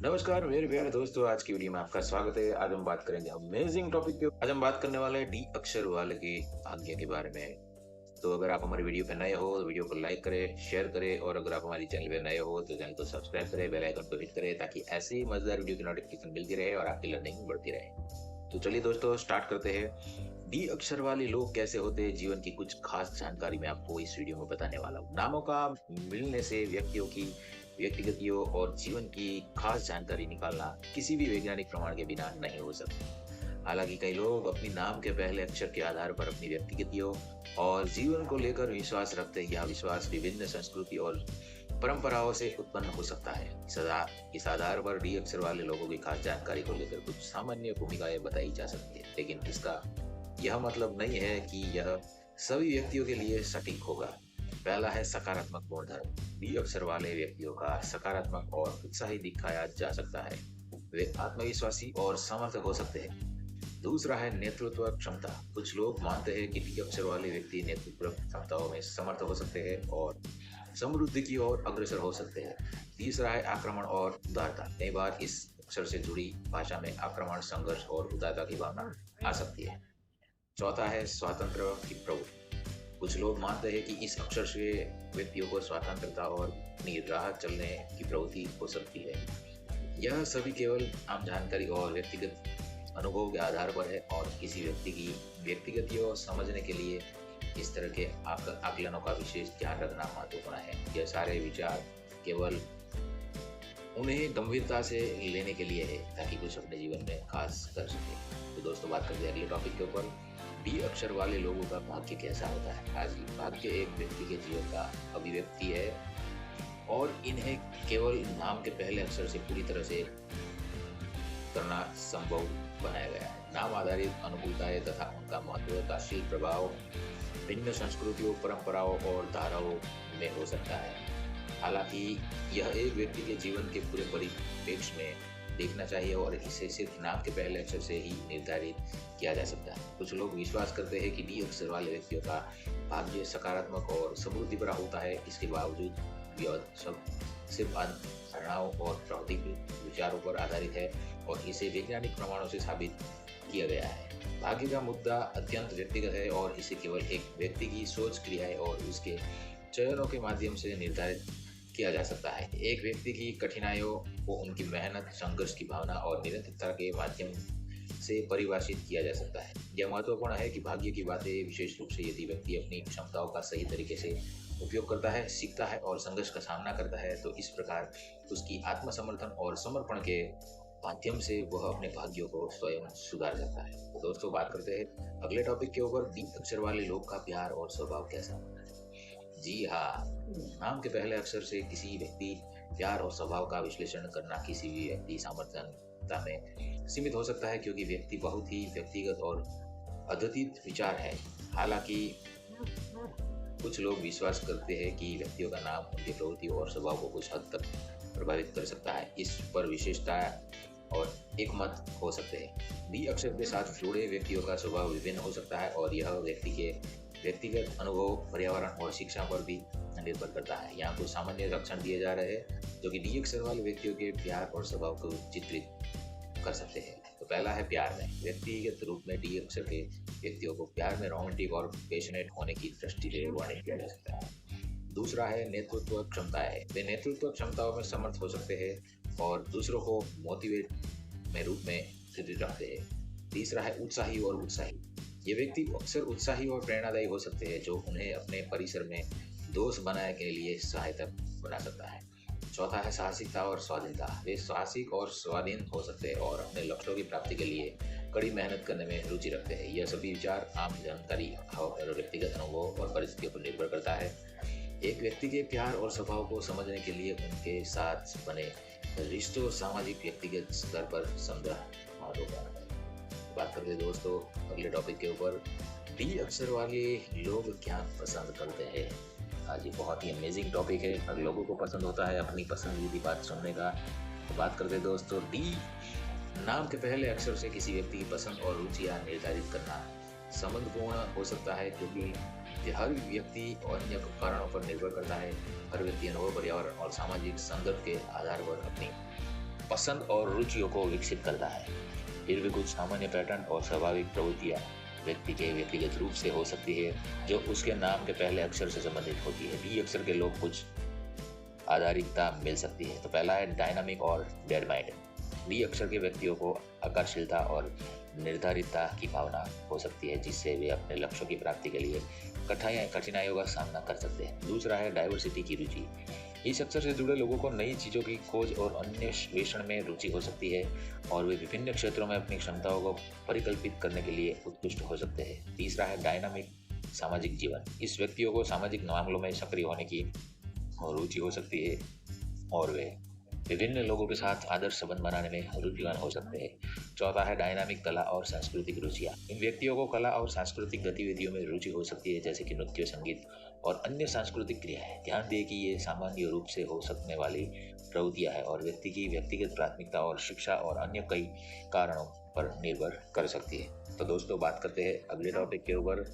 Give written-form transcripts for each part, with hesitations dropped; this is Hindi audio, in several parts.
नमस्कार मेरे प्यारे दोस्तों, आज की वीडियो में आपका स्वागत है। आज हम बात करेंगे अमेजिंग टॉपिक के। आज हम बात करने वाले हैं डी अक्षर वाले के भाग्य के बारे में। तो अगर आप हमारी वीडियो पे नए हो तो वीडियो को लाइक करें, शेयर करें, और अगर आप हमारी चैनल पे नए हो तो चैनल को सब्सक्राइब करें, बेल आइकन को हिट करें ताकि ऐसे ही मजेदार वीडियो की नोटिफिकेशन मिलती रहे और आपकी लर्निंग बढ़ती रहे। तो चलिए दोस्तों, स्टार्ट करते हैं। डी अक्षर वाले लोग कैसे होते हैं, जीवन की कुछ खास जानकारी मैं आपको इस वीडियो में बताने वाला हूँ। नामों का मिलने से व्यक्तियों की व्यक्तिगतियों और जीवन की खास जानकारी निकालना किसी भी वैज्ञानिक प्रमाण के बिना नहीं हो सकता। हालांकि कई लोग अपनी नाम के पहले अक्षर के आधार पर अपनी व्यक्तिगतियों और जीवन को लेकर विश्वास रखते हैं। यह विश्वास विभिन्न संस्कृति और परंपराओं से उत्पन्न हो सकता है। इस आधार पर डी अक्षर वाले लोगों की खास जानकारी को लेकर कुछ सामान्य भूमिकाएं बताई जा सकती है, लेकिन इसका यह मतलब नहीं है कि यह सभी व्यक्तियों के लिए सटीक होगा। पहला है सकारात्मक गुणधर्म। डी अक्षर वाले व्यक्तियों का सकारात्मक और उत्साही दिखाया जा सकता है। वे आत्मविश्वासी और समर्थक हो सकते हैं। दूसरा है नेतृत्व क्षमता। कुछ लोग मानते हैं कि डी अक्षर वाले व्यक्ति नेतृत्व क्षमताओं में समर्थ हो सकते हैं और समृद्धि की ओर अग्रसर हो सकते हैं। तीसरा है आक्रमण और उदारता। कई बार इस अक्षर से जुड़ी भाषा में आक्रमण, संघर्ष और उदारता की भावना आ सकती है। चौथा है स्वतंत्र की प्रवृत्ति। कुछ लोग मानते हैं कि इस अक्षर से व्यक्तियों को स्वतंत्रता और अपनी राह चलने की प्रवृत्ति हो सकती है। यह सभी केवल आम जानकारी और व्यक्तिगत अनुभव के आधार पर है, और किसी व्यक्ति की व्यक्तिगतियों समझने के लिए इस तरह के आकलनों का विशेष ध्यान रखना महत्वपूर्ण है। यह सारे विचार केवल उन्हें गंभीरता से लेने के लिए है ताकि कुछ अपने जीवन में खास कर सके। तो दोस्तों, बात करते हैं अगले टॉपिक के ऊपर। डी अक्षर वाले लोगों का भाग्य कैसा होता है। आज भाग्य एक व्यक्ति के जीवन का अभिव्यक्ति है और इन्हें केवल नाम के पहले अक्षर से पूरी तरह से करना संभव बनाया गया है। नाम आधारित अनुकूलताएं तथा उनका महत्वशील प्रभाव भिन्न संस्कृतियों, परंपराओं और धाराओं में हो सकता है। हालांकि यह एक व्यक्ति के जीवन के पूरे परिप्रेक्ष्य में देखना चाहिए और इसे सिर्फ नाम के पहले अक्षर से ही निर्धारित किया जा सकता है। कुछ लोग विश्वास करते हैं कि डी अक्षर वाले व्यक्तियों का भाग्य सकारात्मक और समृद्धि भरा होता है। इसके बावजूद यह सब सिर्फ धारणाओं और प्राकृतिक विचारों पर आधारित है और इसे वैज्ञानिक प्रमाणों से साबित किया गया है। भाग्य का मुद्दा अत्यंत व्यक्तिगत है और इसे केवल एक व्यक्ति की सोच, क्रियाएं और उसके चयनों के माध्यम से निर्धारित किया जा सकता है। एक व्यक्ति की कठिनाइयों को उनकी मेहनत, संघर्ष की भावना और निरंतरता के माध्यम से परिभाषित किया जा सकता है। यह महत्वपूर्ण है कि भाग्य की बातें विशेष रूप से यदि व्यक्ति अपनी क्षमताओं का सही तरीके से उपयोग करता है, सीखता है और संघर्ष का सामना करता है, तो इस प्रकार उसकी आत्मसमर्थन और समर्पण के माध्यम से वह अपने भाग्यों को स्वयं सुधार सकता है। तो दोस्तों, बात करते हैं अगले टॉपिक के ऊपर। डी अक्षर वाले लोग का प्यार और स्वभाव कैसा होता है। जी हाँ, नाम के पहले अक्षर से किसी व्यक्ति प्यार और स्वभाव का विश्लेषण करना किसी भी व्यक्ति सामर्थ्यता में सीमित हो सकता है, क्योंकि व्यक्ति बहुत ही व्यक्तिगत और अद्वितीय विचार है। हालांकि कुछ लोग विश्वास करते हैं कि व्यक्तियों का नाम उनकी प्रवृत्ति और स्वभाव को कुछ हद तक प्रभावित कर सकता है। इस पर विशेषता और एक मत हो सकते हैं। डी अक्षर के साथ जुड़े व्यक्तियों का स्वभाव विभिन्न हो सकता है और यह व्यक्ति के व्यक्तिगत अनुभव, पर्यावरण और शिक्षा पर भी निर्भर करता है। यहाँ कुछ सामान्य लक्षण दिए जा रहे हैं जो कि डी अक्षर वाले व्यक्तियों के प्यार और स्वभाव को चित्रित कर सकते हैं। तो पहला है प्यार में। व्यक्तिगत रूप में डी अक्षर के व्यक्तियों को प्यार में रोमांटिक और पैशनेट होने की दृष्टि से वर्णित किया जा सकता है। दूसरा है नेतृत्व क्षमताएं। वे नेतृत्व क्षमताओं में समर्थ हो सकते हैं और दूसरों को मोटिवेट में रूप में स्थित रखते हैं। तीसरा है उत्साही और उत्साही। ये व्यक्ति अक्सर उत्साही और प्रेरणादायी हो सकते हैं, जो उन्हें अपने परिसर में दोस्त बनाने के लिए सहायता बना सकता है। चौथा है साहसिकता और स्वाधीनता। वे साहसिक और स्वाधीन हो सकते हैं और अपने लक्ष्यों की प्राप्ति के लिए कड़ी मेहनत करने में रुचि रखते हैं। यह सभी विचार आम जानकारी और व्यक्तिगत अनुभव और परिस्थितियों पर निर्भर करता है। एक व्यक्ति के प्यार और स्वभाव को समझने के लिए उनके साथ बने रिश्तों सामाजिक व्यक्तिगत स्तर पर समझना महत्वपूर्ण है। बात करते हैं दोस्तों अगले टॉपिक के ऊपर। डी अक्षर वाले लोग क्या पसंद करते हैं। आज ये बहुत ही अमेजिंग टॉपिक है। हर लोगों को पसंद होता है अपनी पसंदीदा बात सुनने का। तो बात करते हैं दोस्तों डी नाम के पहले अक्षर से किसी व्यक्ति की पसंद और रुचियां निर्धारित करना संबंधपूर्ण हो सकता है, क्योंकि यह हर व्यक्ति और अन्य कारणों पर निर्भर करता है। हर व्यक्ति अनुभव, पर्यावरण और सामाजिक संदर्भ के आधार पर अपनी पसंद और रुचियों को विकसित करता है। फिर भी कुछ सामान्य पैटर्न और स्वाभाविक प्रवृत्तियां व्यक्ति के व्यक्तिगत रूप से हो सकती है, जो उसके नाम के पहले अक्षर से संबंधित होती है। डी अक्षर के लोग कुछ आधारिकता मिल सकती है। तो पहला है डायनामिक और डेड माइंड। डी अक्षर के व्यक्तियों को आकांक्षीलता और निर्धारितता की भावना हो सकती है, जिससे वे अपने लक्ष्यों की प्राप्ति के लिए कठिनाइयों का सामना कर सकते हैं। दूसरा है डाइवर्सिटी की रुचि। इस अक्षर से जुड़े लोगों को नई चीज़ों की खोज और अन्वेषण में रुचि हो सकती है और वे विभिन्न क्षेत्रों में अपनी क्षमताओं को परिकल्पित करने के लिए उत्कृष्ट हो सकते हैं। तीसरा है डायनामिक सामाजिक जीवन। इस व्यक्तियों को सामाजिक मामलों में सक्रिय होने की रुचि हो सकती है और वे विभिन्न लोगों के साथ आदर्श संबंध बनाने में रुचिवान हो सकते हैं। चौथा है डायनामिक कला और सांस्कृतिक रुचियाँ। इन व्यक्तियों को कला और सांस्कृतिक गतिविधियों में रुचि हो सकती है, जैसे कि नृत्य, संगीत और अन्य सांस्कृतिक क्रियाएं। ध्यान दें कि ये सामान्य रूप से हो सकने वाली प्रवृत्तियां हैं और व्यक्ति की व्यक्तिगत प्राथमिकता और शिक्षा और अन्य कई कारणों पर निर्भर कर सकती है। तो दोस्तों, बात करते हैं अगले टॉपिक के ऊपर।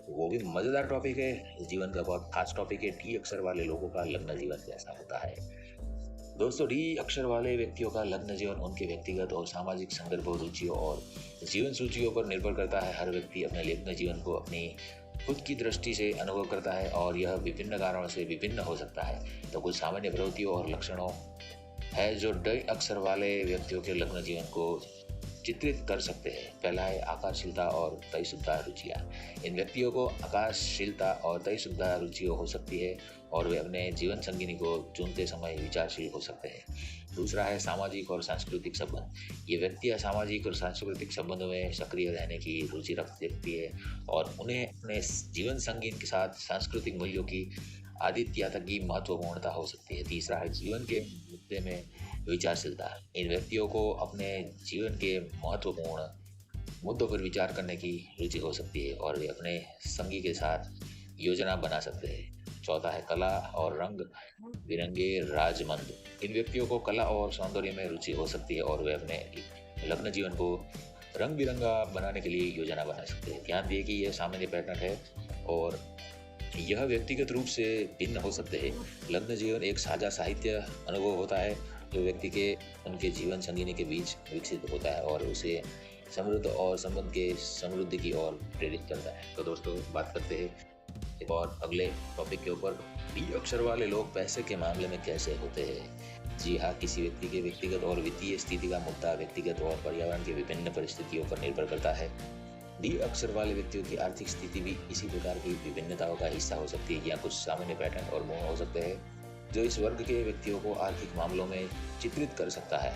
वो भी मजेदार टॉपिक है, जीवन का बहुत खास टॉपिक है। डी अक्षर वाले लोगों का लग्न जीवन कैसा होता है। दोस्तों, डी अक्षर वाले व्यक्तियों का लग्न जीवन उनके व्यक्तिगत और सामाजिक संदर्भों, रुचियों और जीवन सूचियों पर निर्भर करता है। हर व्यक्ति अपने लग्न जीवन को अपनी खुद की दृष्टि से अनुभव करता है और यह विभिन्न कारणों से विभिन्न हो सकता है। तो कुछ सामान्य प्रवृत्तियों और लक्षणों है जो डी अक्षर वाले व्यक्तियों के लग्न जीवन को चित्रित कर सकते हैं। पहला है आकाशशीलता और तयशुदा रुचियाँ। इन व्यक्तियों को आकाशशीलता और तयशुदा रुचियाँ हो सकती है और वे अपने जीवन संगिनी को चुनते समय विचारशील हो सकते हैं। दूसरा है सामाजिक और सांस्कृतिक संबंध। ये व्यक्ति सामाजिक और सांस्कृतिक संबंधों में सक्रिय रहने की रुचि रखती है और उन्हें अपने जीवन संगिनी के साथ सांस्कृतिक मूल्यों की आदित्यता की महत्वपूर्णता हो सकती है। तीसरा है जीवन के मुद्दे में विचारशीलता। इन व्यक्तियों को अपने जीवन के महत्वपूर्ण मुद्दों पर विचार करने की रुचि हो सकती है और वे अपने संगी के साथ योजना बना सकते हैं। चौथा है कला और रंग बिरंगे राजमंद। इन व्यक्तियों को कला और सौंदर्य में रुचि हो सकती है और वे अपने लग्न जीवन को रंग बिरंगा बनाने के लिए योजना बना सकते हैं। ध्यान दिए कि यह सामान्य पैटर्न है और यह व्यक्तिगत रूप से भिन्न हो सकते हैं। लग्न जीवन एक साझा साहित्य अनुभव होता है जो व्यक्ति के उनके जीवन संगिनी के बीच विकसित होता है और उसे समृद्ध और संबंध के समृद्धि की ओर प्रेरित करता है। तो दोस्तों, बात करते हैं एक और अगले टॉपिक के ऊपर। डी अक्षर वाले लोग पैसे के मामले में कैसे होते हैं। जी हाँ, किसी व्यक्ति के व्यक्तिगत और वित्तीय स्थिति का मुद्दा व्यक्तिगत और पर्यावरण की विभिन्न परिस्थितियों पर निर्भर करता है। डी अक्षर वाले व्यक्तियों की आर्थिक स्थिति भी इसी प्रकार की विभिन्नताओं का हिस्सा हो सकती है। या कुछ सामान्य पैटर्न और गुण हो सकते हैं जो इस वर्ग के व्यक्तियों को आर्थिक मामलों में चित्रित कर सकता है।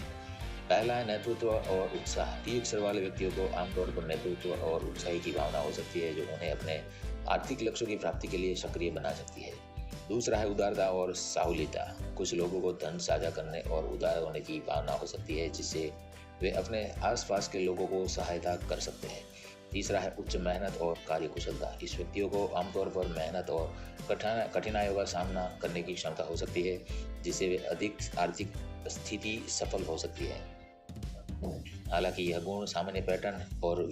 पहला है नेतृत्व और उत्साह। डी अक्षर वाले व्यक्तियों को आमतौर पर नेतृत्व और उत्साह की भावना हो सकती है जो उन्हें अपने आर्थिक लक्ष्यों की प्राप्ति के लिए सक्रिय बना सकती है। दूसरा है उदारता और साहुलियता। कुछ लोगों को धन साझा करने और उदार होने की भावना हो सकती है जिससे वे अपने आसपास के लोगों को सहायता कर सकते हैं। तीसरा है उच्च मेहनत और कार्यकुशलता। इस व्यक्तियों को आमतौर पर मेहनत और कठिनाइयों का सामना करने की क्षमता हो सकती है जिससे वे अधिक आर्थिक स्थिति सफल हो सकती है। हालांकि यह गुण सामान्य पैटर्न और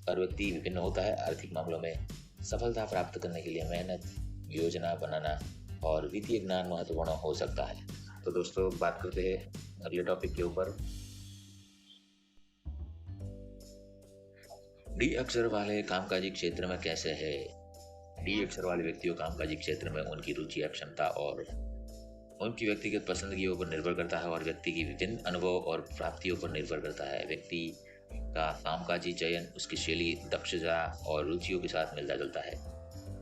हर व्यक्ति विभिन्न होता है। आर्थिक मामलों में सफलता प्राप्त करने के लिए मेहनत, योजना बनाना और वित्तीय ज्ञान महत्वपूर्ण हो सकता है। तो दोस्तों, बात करते हैं अगले टॉपिक के ऊपर। डी अक्षर वाले कामकाजी क्षेत्र में कैसे है। डी अक्षर वाले व्यक्तियों कामकाजी क्षेत्र में उनकी रुचि, क्षमता और उनकी व्यक्तिगत पसंदगियों पर निर्भर करता है और व्यक्ति की विभिन्न अनुभव और प्राप्तियों पर निर्भर करता है। व्यक्ति का कामकाजी चयन उसकी शैली, दक्षता और रुचियों के साथ मिलता जुलता है।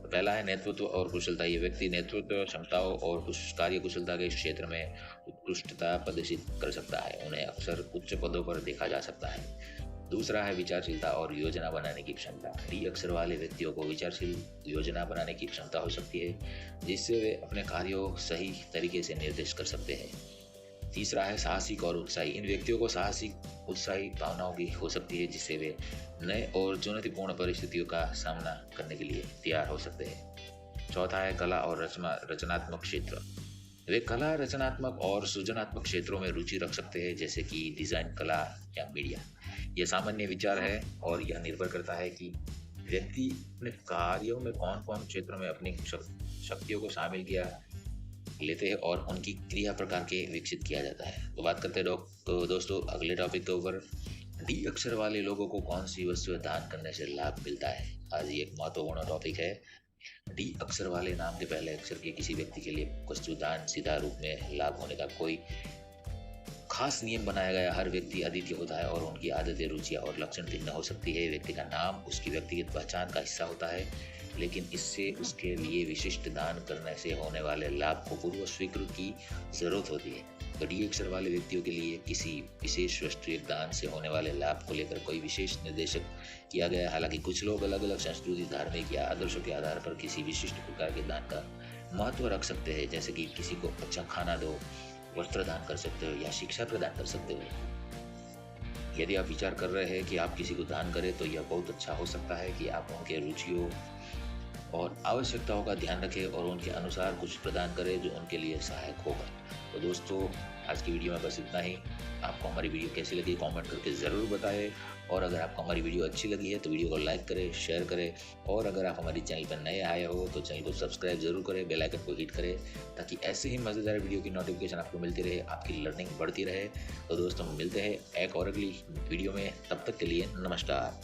तो पहला है नेतृत्व और कुशलता। ये व्यक्ति नेतृत्व क्षमताओं और कार्य कुशलता के क्षेत्र में उत्कृष्टता प्रदर्शित कर सकता है। उन्हें अक्सर उच्च पदों पर देखा जा सकता है। दूसरा है विचारशीलता और योजना बनाने की क्षमता। डी अक्षर वाले व्यक्तियों को विचारशील योजना बनाने की क्षमता हो सकती है जिससे वे अपने कार्यों सही तरीके से निर्देश कर सकते हैं। तीसरा है साहसिक और उत्साही। इन व्यक्तियों को साहसिक, उत्साही भावनाओं की हो सकती है जिससे वे नए और चुनौतीपूर्ण परिस्थितियों का सामना करने के लिए तैयार हो सकते हैं। चौथा है कला और रचनात्मक क्षेत्र। वे कला, रचनात्मक और सृजनात्मक क्षेत्रों में रुचि रख सकते हैं जैसे कि डिजाइन, कला या मीडिया। यह सामान्य विचार है और यह निर्भर करता है कि व्यक्ति अपने कार्यों में कौन कौन क्षेत्रों में अपनी शक्तियों को शामिल किया लेते हैं और उनकी क्रिया प्रकार के विकसित किया जाता है। तो बात करते हैं तो दोस्तों अगले टॉपिक के ऊपर, डी अक्षर वाले लोगों को कौन सी वस्तुएं दान करने से लाभ मिलता है। आज ये एक महत्वपूर्ण टॉपिक है। डी अक्षर वाले नाम के पहले अक्षर के किसी व्यक्ति के लिए वस्तु दान सीधा रूप में लाभ होने का कोई खास नियम बनाया गया। हर व्यक्ति अद्वितीय होता है और उनकी आदतें, रुचियां और लक्षण भिन्न हो सकती है। व्यक्ति का नाम उसकी व्यक्तिगत पहचान का हिस्सा होता है, लेकिन इससे उसके लिए विशिष्ट दान करने से होने वाले लाभ को पूर्व स्वीकृति की जरूरत होती है। तो डी अक्षर वाले व्यक्तियों के लिए किसी विशेष वस्तु दान से होने वाले लाभ को लेकर कोई विशेष निर्देशक किया गया है। हालांकि कुछ लोग अलग अलग संस्कृति, धार्मिक या आदर्शों के आधार पर किसी विशिष्ट प्रकार के दान का महत्व रख सकते हैं, जैसे कि किसी को अच्छा खाना दो, वस्त्र दान कर सकते हो या शिक्षा प्रदान कर सकते हो। यदि आप विचार कर रहे हैं कि आप किसी को दान करें तो यह बहुत अच्छा हो सकता है कि आप उनके रुचियों और आवश्यकताओं का ध्यान रखें और उनके अनुसार कुछ प्रदान करें जो उनके लिए सहायक होगा। तो दोस्तों आज की वीडियो में बस इतना ही। आपको हमारी वीडियो कैसी लगी कमेंट करके ज़रूर बताएं, और अगर आपको हमारी वीडियो अच्छी लगी है तो वीडियो को लाइक करें, शेयर करें, और अगर आप हमारे चैनल पर नए आए हो तो चैनल को सब्सक्राइब जरूर करें, बेल आइकन को हिट करें, ताकि ऐसे ही मज़ेदार वीडियो की नोटिफिकेशन आपको मिलती रहे, आपकी लर्निंग बढ़ती रहे। तो दोस्तों मिलते हैं एक और अगली वीडियो में, तब तक के लिए नमस्कार।